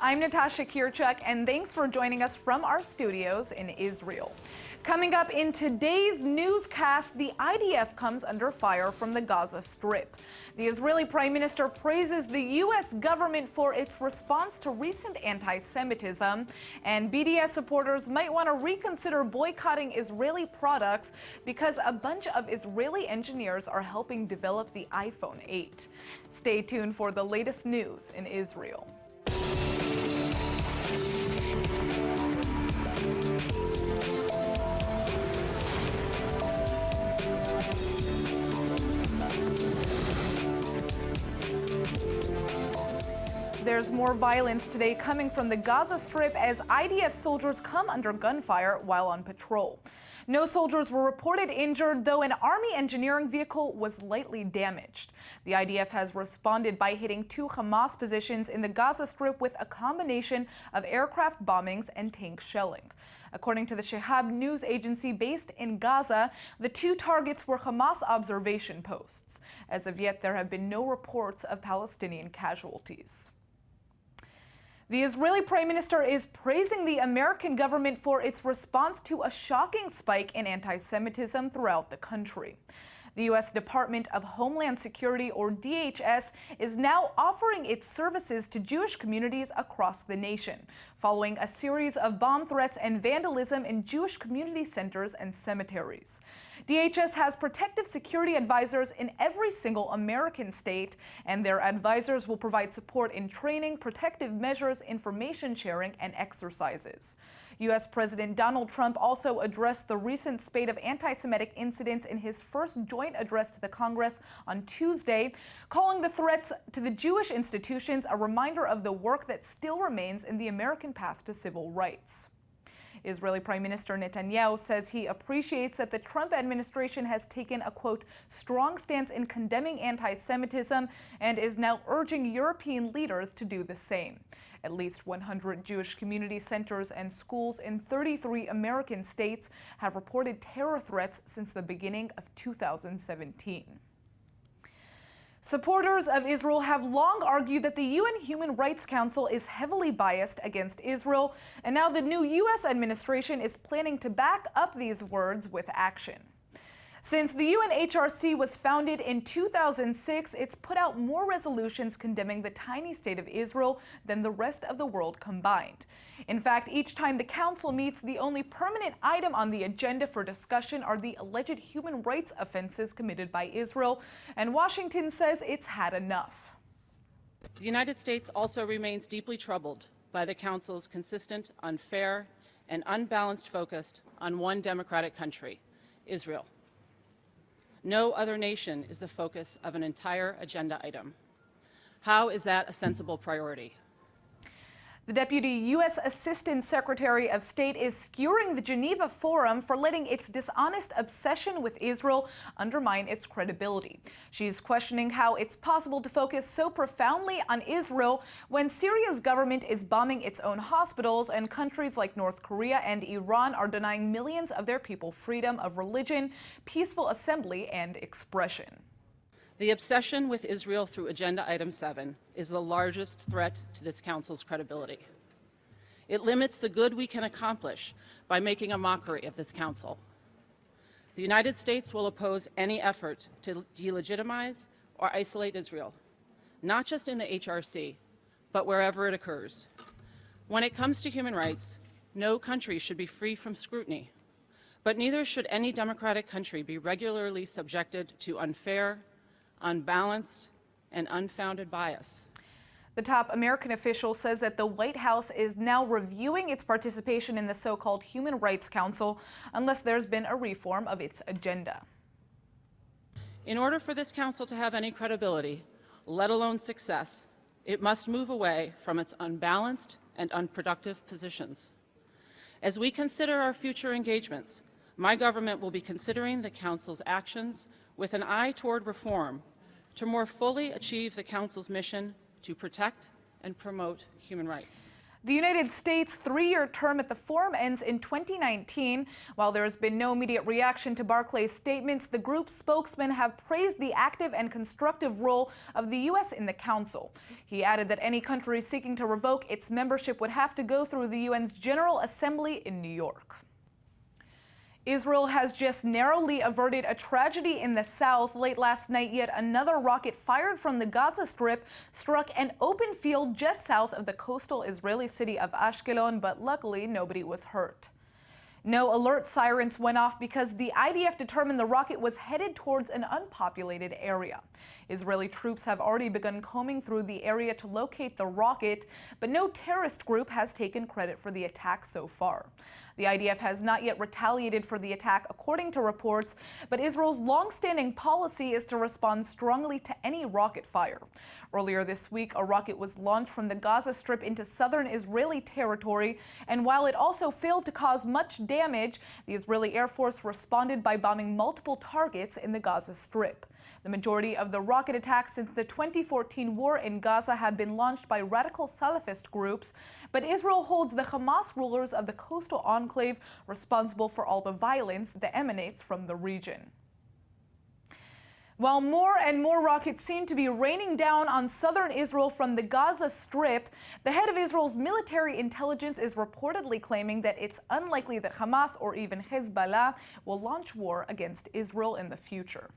I'm Natasha Kirchuk, and thanks for joining us from our studios in Israel. Coming up in today's newscast, the IDF comes under fire from the Gaza Strip. The Israeli Prime Minister praises the U.S. government for its response to recent anti-Semitism, and BDS supporters might want to reconsider boycotting Israeli products because a bunch of Israeli engineers are helping develop the iPhone 8. Stay tuned for the latest news in Israel. There's more violence today coming from the Gaza Strip as IDF soldiers come under gunfire while on patrol. No soldiers were reported injured, though an army engineering vehicle was lightly damaged. The IDF has responded by hitting 2 Hamas positions in the Gaza Strip with a combination of aircraft bombings and tank shelling. According to the Shehab news agency based in Gaza, the 2 targets were Hamas observation posts. As of yet, there have been no reports of Palestinian casualties. The Israeli Prime Minister is praising the American government for its response to a shocking spike in anti-Semitism throughout the country. The U.S. Department of Homeland Security, or DHS, is now offering its services to Jewish communities across the nation, following a series of bomb threats and vandalism in Jewish community centers and cemeteries. DHS has protective security advisors in every single American state, and their advisors will provide support in training, protective measures, information sharing, and exercises. U.S. President Donald Trump also addressed the recent spate of anti-Semitic incidents in his first joint address to the Congress on Tuesday, calling the threats to the Jewish institutions a reminder of the work that still remains in the American path to civil rights. Israeli Prime Minister Netanyahu says he appreciates that the Trump administration has taken a, quote, strong stance in condemning anti-Semitism and is now urging European leaders to do the same. At least 100 Jewish community centers and schools in 33 American states have reported terror threats since the beginning of 2017. Supporters of Israel have long argued that the UN Human Rights Council is heavily biased against Israel, and now the new U.S. administration is planning to back up these words with action. Since the UNHRC was founded in 2006, it's put out more resolutions condemning the tiny state of Israel than the rest of the world combined. In fact, each time the council meets, the only permanent item on the agenda for discussion are the alleged human rights offenses committed by Israel, and Washington says it's had enough. The United States also remains deeply troubled by the council's consistent, unfair, and unbalanced focus on one democratic country, Israel. No other nation is the focus of an entire agenda item. How is that a sensible priority? The Deputy U.S. Assistant Secretary of State is skewering the Geneva Forum for letting its dishonest obsession with Israel undermine its credibility. She's questioning how it's possible to focus so profoundly on Israel when Syria's government is bombing its own hospitals and countries like North Korea and Iran are denying millions of their people freedom of religion, peaceful assembly, and expression. The obsession with Israel through Agenda Item 7 is the largest threat to this Council's credibility. It limits the good we can accomplish by making a mockery of this Council. The United States will oppose any effort to delegitimize or isolate Israel, not just in the HRC, but wherever it occurs. When it comes to human rights, no country should be free from scrutiny, but neither should any democratic country be regularly subjected to unfair, unbalanced, and unfounded bias. The top American official says that the White House is now reviewing its participation in the so-called Human Rights Council unless there's been a reform of its agenda. In order for this council to have any credibility, let alone success, it must move away from its unbalanced and unproductive positions. As we consider our future engagements, my government will be considering the council's actions with an eye toward reform to more fully achieve the Council's mission to protect and promote human rights. The United States' three-year term at the forum ends in 2019. While there has been no immediate reaction to Barclay's statements, the group's spokesmen have praised the active and constructive role of the U.S. in the Council. He added that any country seeking to revoke its membership would have to go through the UN's General Assembly in New York. Israel has just narrowly averted a tragedy in the south. Late last night, yet another rocket fired from the Gaza Strip struck an open field just south of the coastal Israeli city of Ashkelon, but luckily nobody was hurt. No alert sirens went off because the IDF determined the rocket was headed towards an unpopulated area. Israeli troops have already begun combing through the area to locate the rocket, but no terrorist group has taken credit for the attack so far. The IDF has not yet retaliated for the attack, according to reports, but Israel's long-standing policy is to respond strongly to any rocket fire. Earlier this week, a rocket was launched from the Gaza Strip into southern Israeli territory, and while it also failed to cause much damage, the Israeli Air Force responded by bombing multiple targets in the Gaza Strip. The majority of the rocket attacks since the 2014 war in Gaza had been launched by radical Salafist groups, but Israel holds the Hamas rulers of the coastal enclave responsible for all the violence that emanates from the region. While more and more rockets seem to be raining down on southern Israel from the Gaza Strip, the head of Israel's military intelligence is reportedly claiming that it's unlikely that Hamas or even Hezbollah will launch war against Israel in the future.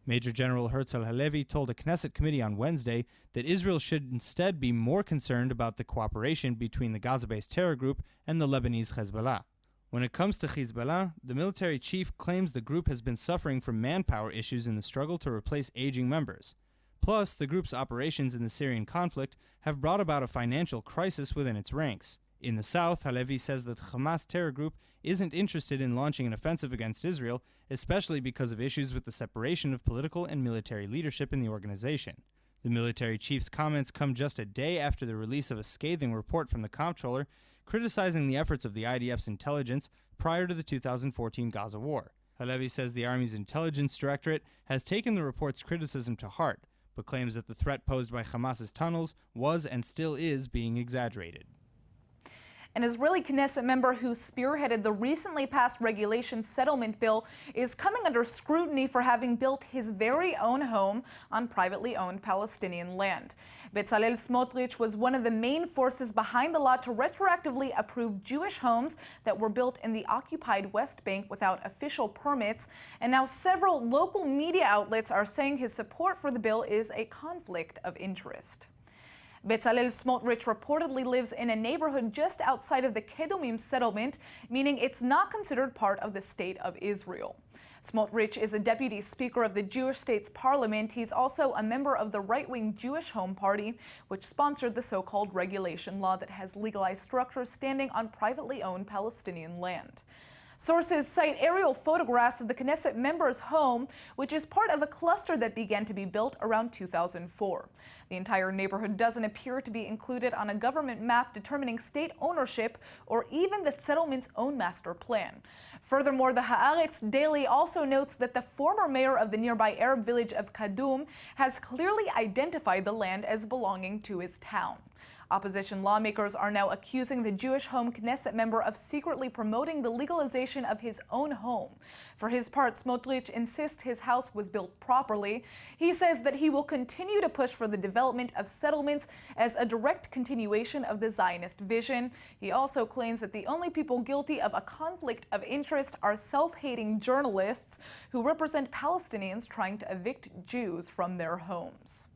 Major General Herzl Halevi told a Knesset committee on Wednesday that Israel should instead be more concerned about the cooperation between the Gaza-based terror group and the Lebanese Hezbollah. When it comes to Hezbollah, the military chief claims the group has been suffering from manpower issues in the struggle to replace aging members. Plus, the group's operations in the Syrian conflict have brought about a financial crisis within its ranks. In the south, Halevi says that the Hamas terror group isn't interested in launching an offensive against Israel, especially because of issues with the separation of political and military leadership in the organization. The military chief's comments come just a day after the release of a scathing report from the comptroller criticizing the efforts of the IDF's intelligence prior to the 2014 Gaza war. Halevi says the Army's intelligence directorate has taken the report's criticism to heart, but claims that the threat posed by Hamas's tunnels was and still is being exaggerated. An Israeli Knesset member who spearheaded the recently passed regulation settlement bill is coming under scrutiny for having built his very own home on privately owned Palestinian land. Bezalel Smotrich was one of the main forces behind the law to retroactively approve Jewish homes that were built in the occupied West Bank without official permits, and now several local media outlets are saying his support for the bill is a conflict of interest. Bezalel Smotrich reportedly lives in a neighborhood just outside of the Kedumim settlement, meaning it's not considered part of the State of Israel. Smotrich is a deputy speaker of the Jewish state's parliament. He's also a member of the right-wing Jewish Home Party, which sponsored the so-called regulation law that has legalized structures standing on privately owned Palestinian land. Sources cite aerial photographs of the Knesset member's home, which is part of a cluster that began to be built around 2004. The entire neighborhood doesn't appear to be included on a government map determining state ownership or even the settlement's own master plan. Furthermore, the Haaretz Daily also notes that the former mayor of the nearby Arab village of Kadum has clearly identified the land as belonging to his town. Opposition lawmakers are now accusing the Jewish Home Knesset member of secretly promoting the legalization of his own home. For his part, Smotrich insists his house was built properly. He says that he will continue to push for the development of settlements as a direct continuation of the Zionist vision. He also claims that the only people guilty of a conflict of interest are self-hating journalists who represent Palestinians trying to evict Jews from their homes.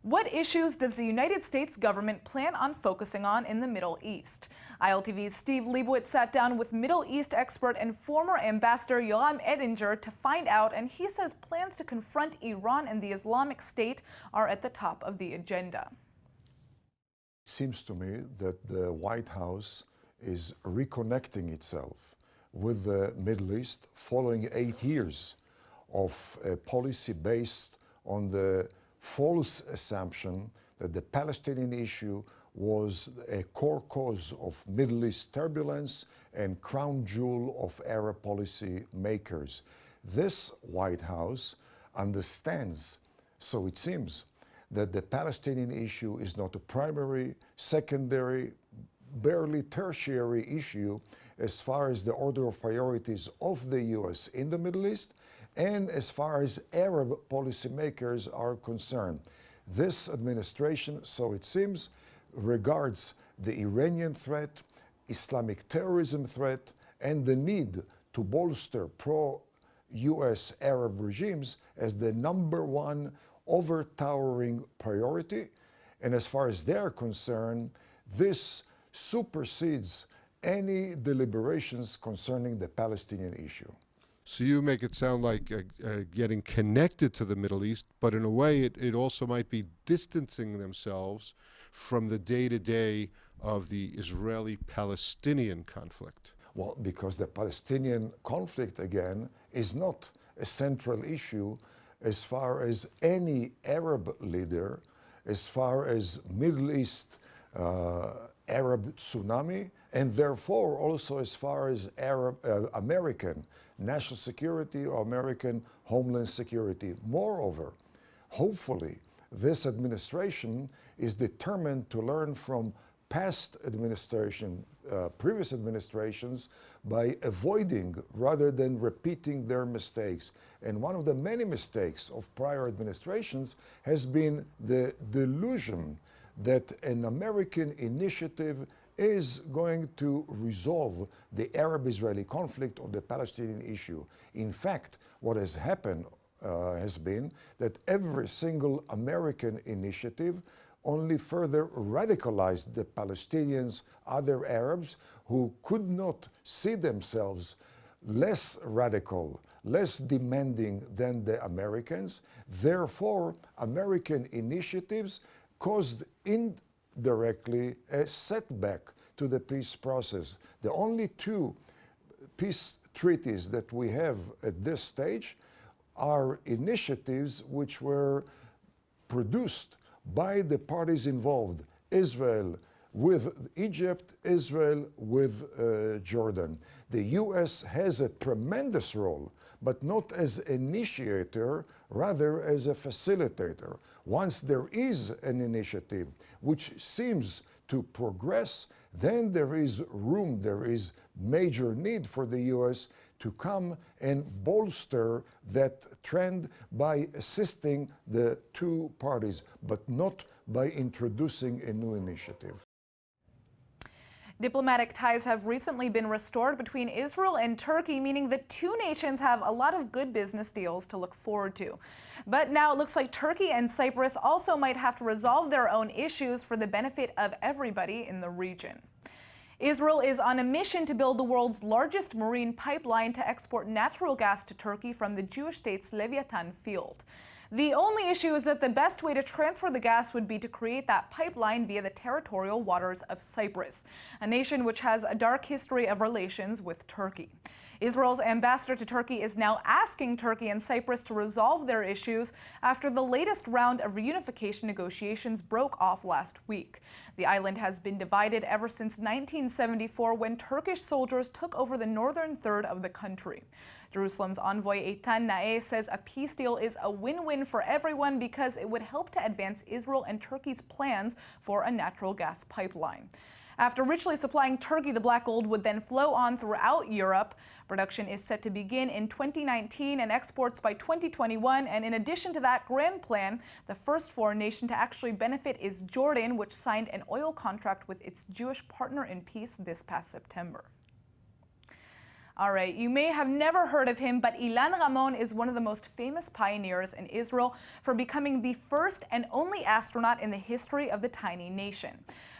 What issues does the United States government plan on focusing on in the Middle East? ILTV's Steve Leibowitz sat down with Middle East expert and former ambassador Yoram Edinger to find out, and he says plans to confront Iran and the Islamic State are at the top of the agenda. It seems to me that the White House is reconnecting itself with the Middle East following 8 years of a policy based on the false assumption that the Palestinian issue was a core cause of Middle East turbulence and crown jewel of Arab policy makers. This White House understands, so it seems, that the Palestinian issue is not a primary, secondary, barely tertiary issue as far as the order of priorities of the U.S. in the Middle East and as far as Arab policymakers are concerned. This administration, so it seems, regards the Iranian threat, Islamic terrorism threat, and the need to bolster pro-US Arab regimes as the #1 overtowering priority. And as far as they're concerned, this supersedes any deliberations concerning the Palestinian issue. So you make it sound like getting connected to the Middle East, but in a way it also might be distancing themselves from the day-to-day of the Israeli-Palestinian conflict. Well, because the Palestinian conflict, again, is not a central issue as far as any Arab leader, as far as Middle East Arab tsunami, and therefore also as far as American national security or American homeland security. Moreover, hopefully, this administration is determined to learn from past administration, previous administrations, by avoiding rather than repeating their mistakes. And one of the many mistakes of prior administrations has been the delusion that an American initiative is going to resolve the Arab-Israeli conflict or the Palestinian issue. In fact, what has happened has been that every single American initiative only further radicalized the Palestinians, other Arabs who could not see themselves less radical, less demanding than the Americans. Therefore, American initiatives caused indirectly a setback to the peace process. The only two peace treaties that we have at this stage are initiatives which were produced by the parties involved, Israel with Egypt, Israel with Jordan. The US has a tremendous role, but not as initiator, rather as a facilitator. Once there is an initiative which seems to progress, then there is room, there is major need for the US to come and bolster that trend by assisting the two parties, but not by introducing a new initiative. Diplomatic ties have recently been restored between Israel and Turkey, meaning the two nations have a lot of good business deals to look forward to. But now it looks like Turkey and Cyprus also might have to resolve their own issues for the benefit of everybody in the region. Israel is on a mission to build the world's largest marine pipeline to export natural gas to Turkey from the Jewish state's Leviathan field. The only issue is that the best way to transfer the gas would be to create that pipeline via the territorial waters of Cyprus, a nation which has a dark history of relations with Turkey. Israel's ambassador to Turkey is now asking Turkey and Cyprus to resolve their issues after the latest round of reunification negotiations broke off last week. The island has been divided ever since 1974, when Turkish soldiers took over the northern third of the country. Jerusalem's envoy Eitan Naeh says a peace deal is a win-win for everyone because it would help to advance Israel and Turkey's plans for a natural gas pipeline. After richly supplying Turkey, the black gold would then flow on throughout Europe. Production is set to begin in 2019 and exports by 2021. And in addition to that grand plan, the first foreign nation to actually benefit is Jordan, which signed an oil contract with its Jewish partner in peace this past September. All right, you may have never heard of him, but Ilan Ramon is one of the most famous pioneers in Israel for becoming the first and only astronaut in the history of the tiny nation.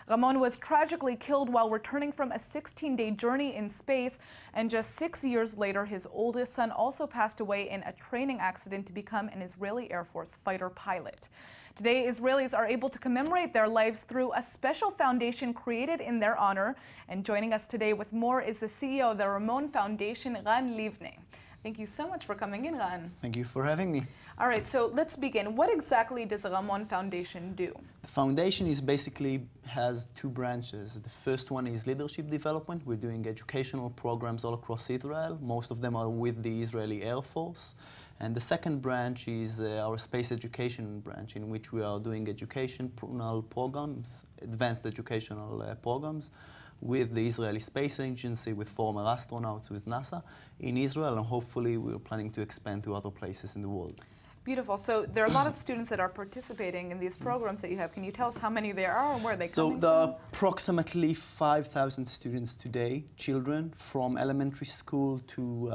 Ramon was tragically killed while returning from a 16-day journey in space, and just 6 years later, his oldest son also passed away in a training accident to become an Israeli Air Force fighter pilot. Today, Israelis are able to commemorate their lives through a special foundation created in their honor. And joining us today with more is the CEO of the Ramon Foundation, Ran Livne. Thank you so much for coming in, Ran. Thank you for having me. All right, so let's begin. What exactly does the Ramon Foundation do? The foundation has two branches. The first one is leadership development. We're doing educational programs all across Israel. Most of them are with the Israeli Air Force. And the second branch is our space education branch, in which we are doing educational programs, advanced educational programs, with the Israeli Space Agency, with former astronauts, with NASA in Israel, and hopefully we're planning to expand to other places in the world. Beautiful. So there are a lot of students that are participating in these programs that you have. Can you tell us how many there are and where they come from? So there are approximately 5,000 students today, children from elementary school to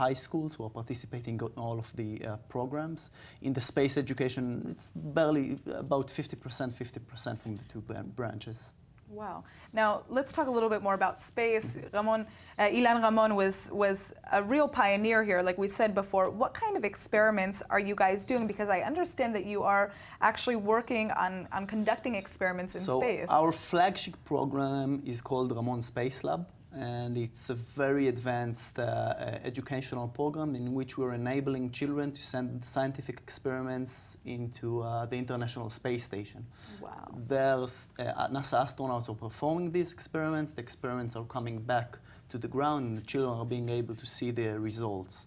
high schools, who are participating in all of the programs. In the space education, it's barely about 50% from the two branches. Wow. Now, let's talk a little bit more about space. Ramon, Ilan Ramon was a real pioneer here, like we said before. What kind of experiments are you guys doing? Because I understand that you are actually working on conducting experiments in space. So our flagship program is called Ramon Space Lab, and it's a very advanced educational program in which we're enabling children to send scientific experiments into the International Space Station. Wow. There's NASA astronauts are performing these experiments. The experiments are coming back to the ground, and the children are being able to see their results.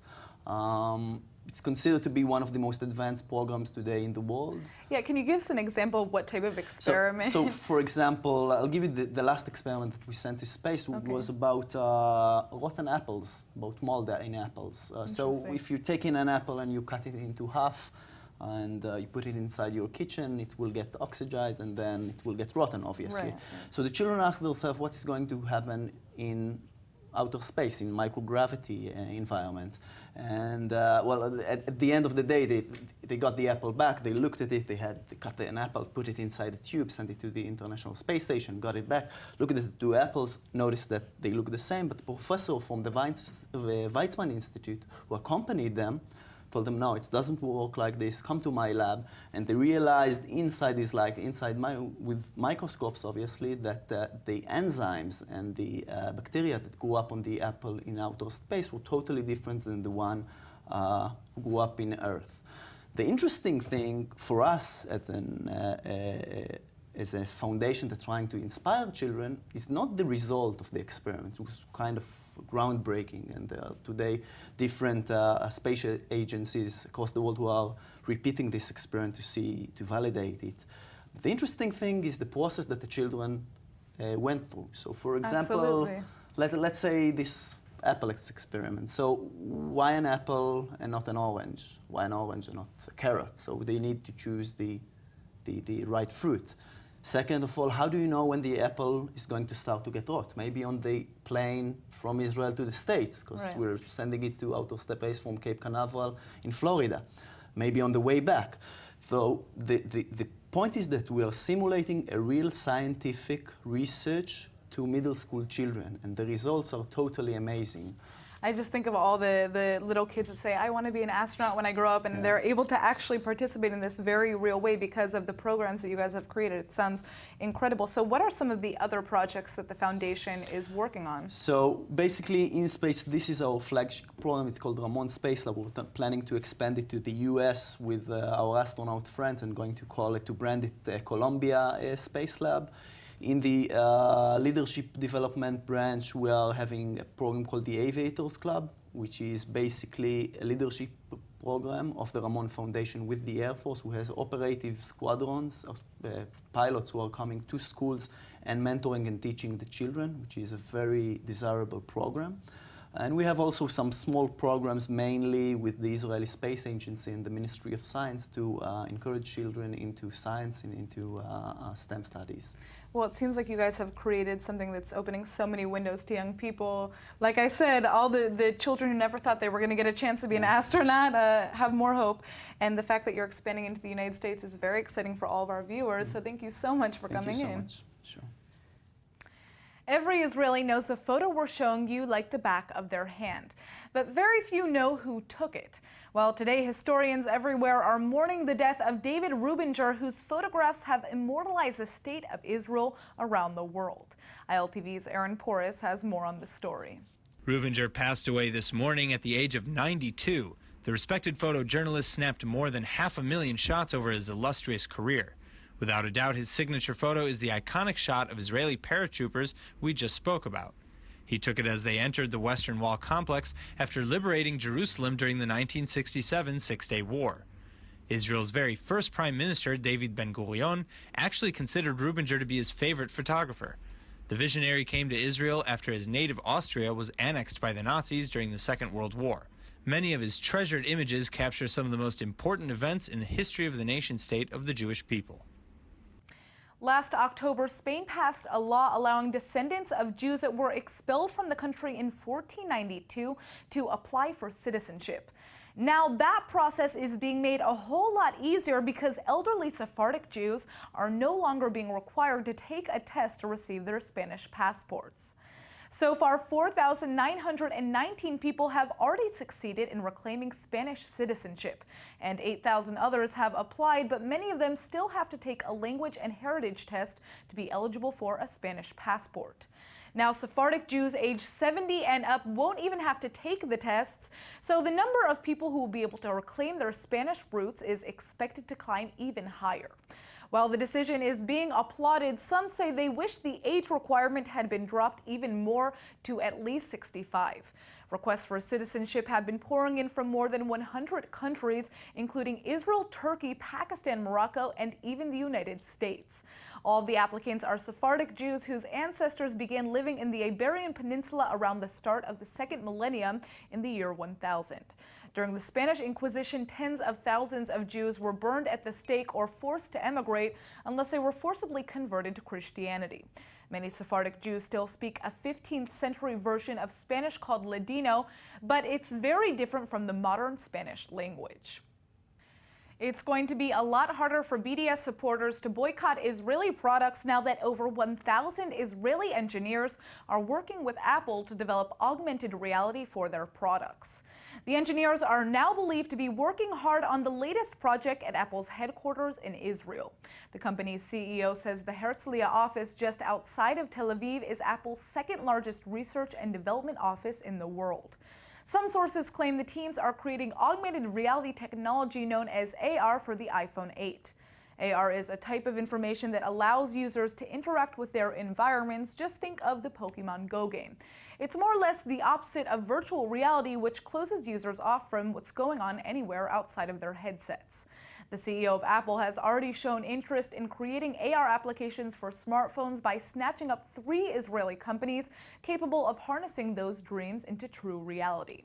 It's considered to be one of the most advanced programs today in the world. Yeah, can you give us an example of what type of experiment? So for example, I'll give you the last experiment that we sent to space. Was about rotten apples, about mold in apples. So if you're taking an apple and you cut it into half, and you put it inside your kitchen, it will get oxidized and then it will get rotten, obviously. Right. So the children ask themselves, what is going to happen in outer space, in microgravity environment? And well, at the end of the day, they got the apple back, they looked at it, they cut an apple, put it inside a tube, sent it to the International Space Station, got it back, looked at the two apples, noticed that they look the same, but the professor from the Weizmann Institute, who accompanied them, told them, no, it doesn't work like this, come to my lab. And they realized with microscopes, obviously, that the enzymes and the bacteria that grew up on the apple in outer space were totally different than the one who grew up in Earth. The interesting thing for us as a foundation that's trying to inspire children is not the result of the experiment, which was kind of groundbreaking, and there are today different space agencies across the world who are repeating this experiment to validate it. The interesting thing is the process that the children went through. So for example, let's say this apple experiment. So why an apple and not an orange? Why an orange and not a carrot? So they need to choose the right fruit. Second of all, how do you know when the apple is going to start to get rot? Maybe on the plane from Israel to the States, because we're sending it to outer space from Cape Canaveral in Florida. Maybe on the way back. So the point is that we are simulating a real scientific research to middle school children, and the results are totally amazing. I just think of all the little kids that say, I want to be an astronaut when I grow up, and they're able to actually participate in this very real way because of the programs that you guys have created. It sounds incredible. So what are some of the other projects that the foundation is working on? So basically in space, this is our flagship program. It's called Ramon Space Lab. We're planning to expand it to the US with our astronaut friends and going to brand it Columbia Space Lab. In the leadership development branch, we are having a program called the Aviators Club, which is basically a leadership program of the Ramon Foundation with the Air Force, who has operative squadrons of pilots who are coming to schools and mentoring and teaching the children, which is a very desirable program. And we have also some small programs, mainly with the Israeli Space Agency and the Ministry of Science, to encourage children into science and into STEM studies. Well, it seems like you guys have created something that's opening so many windows to young people. Like I said, all the children who never thought they were going to get a chance to be an astronaut have more hope. And the fact that you're expanding into the United States is very exciting for all of our viewers. So thank you so much for coming in. Thank you so much. Sure. Every Israeli knows the photo we're showing you like the back of their hand, but very few know who took it. Well, today historians everywhere are mourning the death of David Rubin Jor, whose photographs have immortalized the state of Israel around the world. ILTV's Aaron Porras has more on the story. Rubin Jor passed away this morning at the age of 92. The respected photojournalist snapped more than 500,000 shots over his illustrious career. Without a doubt, his signature photo is the iconic shot of Israeli paratroopers we just spoke about. He took it as they entered the Western Wall complex after liberating Jerusalem during the 1967 Six-Day War. Israel's very first prime minister, David Ben-Gurion, actually considered Rubin Jor to be his favorite photographer. The visionary came to Israel after his native Austria was annexed by the Nazis during the Second World War. Many of his treasured images capture some of the most important events in the history of the nation-state of the Jewish people. Last October, Spain passed a law allowing descendants of Jews that were expelled from the country in 1492 to apply for citizenship. Now that process is being made a whole lot easier because elderly Sephardic Jews are no longer being required to take a test to receive their Spanish passports. So far, 4,919 people have already succeeded in reclaiming Spanish citizenship, and 8,000 others have applied, but many of them still have to take a language and heritage test to be eligible for a Spanish passport. Now, Sephardic Jews aged 70 and up won't even have to take the tests, so the number of people who will be able to reclaim their Spanish roots is expected to climb even higher. While the decision is being applauded, some say they wish the age requirement had been dropped even more to at least 65. Requests for citizenship have been pouring in from more than 100 countries, including Israel, Turkey, Pakistan, Morocco, and even the United States. All of the applicants are Sephardic Jews whose ancestors began living in the Iberian Peninsula around the start of the second millennium in the year 1000. During the Spanish Inquisition, tens of thousands of Jews were burned at the stake or forced to emigrate unless they were forcibly converted to Christianity. Many Sephardic Jews still speak a 15th century version of Spanish called Ladino, but it's very different from the modern Spanish language. It's going to be a lot harder for BDS supporters to boycott Israeli products now that over 1,000 Israeli engineers are working with Apple to develop augmented reality for their products. The engineers are now believed to be working hard on the latest project at Apple's headquarters in Israel. The company's CEO says the Herzliya office just outside of Tel Aviv is Apple's second largest research and development office in the world. Some sources claim the teams are creating augmented reality technology known as AR for the iPhone 8. AR is a type of information that allows users to interact with their environments. Just think of the Pokemon Go game. It's more or less the opposite of virtual reality, which closes users off from what's going on anywhere outside of their headsets. The CEO of Apple has already shown interest in creating AR applications for smartphones by snatching up 3 Israeli companies capable of harnessing those dreams into true reality.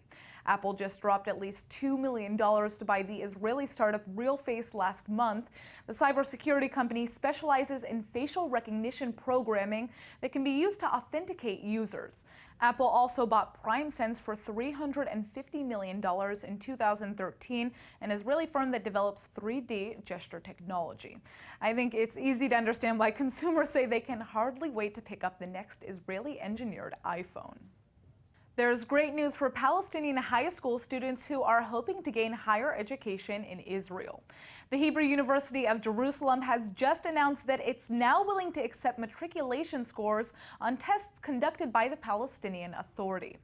Apple just dropped at least $2 million to buy the Israeli startup RealFace last month. The cybersecurity company specializes in facial recognition programming that can be used to authenticate users. Apple also bought PrimeSense for $350 million in 2013, an Israeli firm that develops 3D gesture technology. I think it's easy to understand why consumers say they can hardly wait to pick up the next Israeli-engineered iPhone. There's great news for Palestinian high school students who are hoping to gain higher education in Israel. The Hebrew University of Jerusalem has just announced that it's now willing to accept matriculation scores on tests conducted by the Palestinian Authority.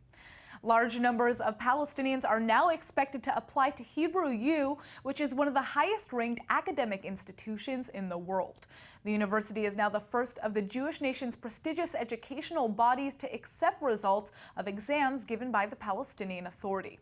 Large numbers of Palestinians are now expected to apply to Hebrew U, which is one of the highest-ranked academic institutions in the world. The university is now the first of the Jewish nation's prestigious educational bodies to accept results of exams given by the Palestinian Authority.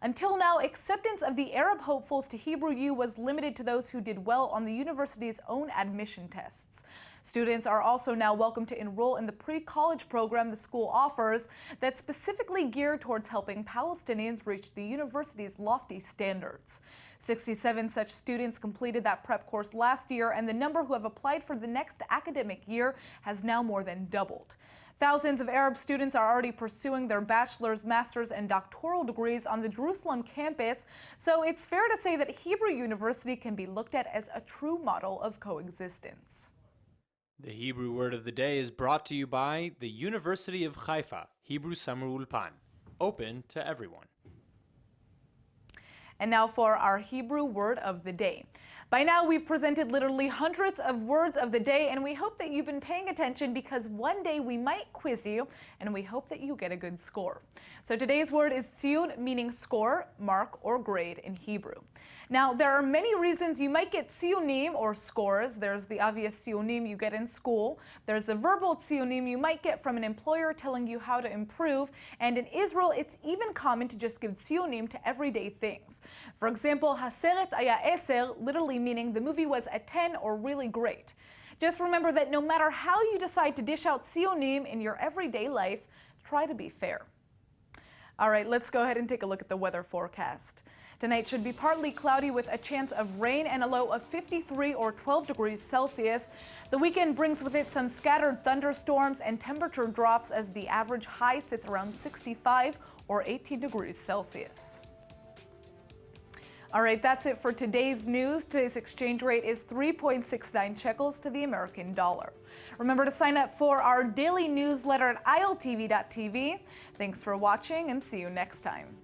Until now, acceptance of the Arab hopefuls to Hebrew U was limited to those who did well on the university's own admission tests. Students are also now welcome to enroll in the pre-college program the school offers that's specifically geared towards helping Palestinians reach the university's lofty standards. 67 such students completed that prep course last year, and the number who have applied for the next academic year has now more than doubled. Thousands of Arab students are already pursuing their bachelor's, master's, and doctoral degrees on the Jerusalem campus, so it's fair to say that Hebrew University can be looked at as a true model of coexistence. The Hebrew word of the day is brought to you by the University of Haifa, Hebrew Summer Ulpan, open to everyone. And now for our Hebrew word of the day. By now, we've presented literally hundreds of words of the day, and we hope that you've been paying attention because one day we might quiz you, and we hope that you get a good score. So today's word is tziyun, meaning score, mark, or grade in Hebrew. Now, there are many reasons you might get tziyunim or scores. There's the obvious tziyunim you get in school. There's a verbal tziyunim you might get from an employer telling you how to improve. And in Israel, it's even common to just give tziyunim to everyday things. For example, haseret aya 10, literally meaning the movie was a 10 or really great. Just remember that no matter how you decide to dish out tziyunim in your everyday life, try to be fair. All right, let's go ahead and take a look at the weather forecast. Tonight should be partly cloudy with a chance of rain and a low of 53 or 12 degrees Celsius. The weekend brings with it some scattered thunderstorms and temperature drops as the average high sits around 65 or 18 degrees Celsius. All right, that's it for today's news. Today's exchange rate is 3.69 shekels to the American dollar. Remember to sign up for our daily newsletter at iltv.tv. Thanks for watching and see you next time.